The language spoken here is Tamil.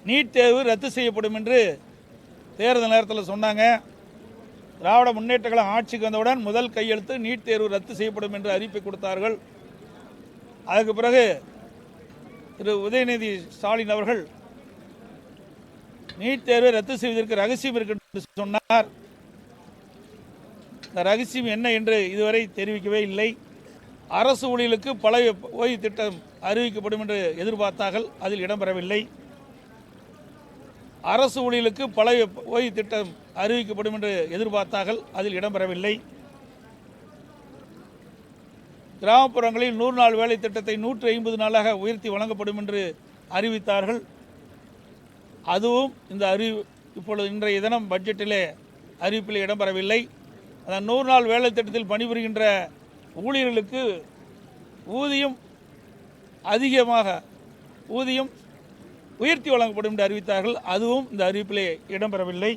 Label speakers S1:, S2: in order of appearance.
S1: நீட் தேர்வு ரத்து செய்யப்படும் என்று தேர்தல் நேரத்தில் சொன்னாங்க. திராவிட முன்னேற்ற கழகம் ஆட்சிக்கு வந்தவுடன் முதல் கையெழுத்து நீட் தேர்வு ரத்து செய்யப்படும் என்று அறிவிப்பை கொடுத்தார்கள். அதுக்கு பிறகு திரு உதயநிதி ஸ்டாலின் அவர்கள் நீட் தேர்வை ரத்து செய்வதற்கு ரகசியம் இருக்கு என்று சொன்னார். இந்த ரகசியம் என்ன என்று இதுவரை தெரிவிக்கவே இல்லை. அரசு ஊழியர்களுக்கு பழைய ஓய்வு திட்டம் அறிவிக்கப்படும் என்று எதிர்பார்த்தார்கள், அதில் இடம்பெறவில்லை. அரசு ஊழியர்களுக்கு பழைய ஓய்வு திட்டம் அறிவிக்கப்படும் என்று எதிர்பார்த்தார்கள், அதில் இடம்பெறவில்லை. கிராமப்புறங்களில் 100 நாள் வேலை திட்டத்தை 150 நாளாக உயர்த்தி வழங்கப்படும் என்று அறிவித்தார்கள். அதுவும் இந்த இப்பொழுது இன்றைய தினம் பட்ஜெட்டிலே அறிவிப்பில் இடம்பெறவில்லை. அந்த 100 நாள் வேலை திட்டத்தில் பணிபுரிகின்ற ஊழியர்களுக்கு ஊதியம் உயர்த்தி வழங்கப்படும் என்று அறிவித்தார்கள். அதுவும் இந்த அறிவிப்பிலே இடம்பெறவில்லை.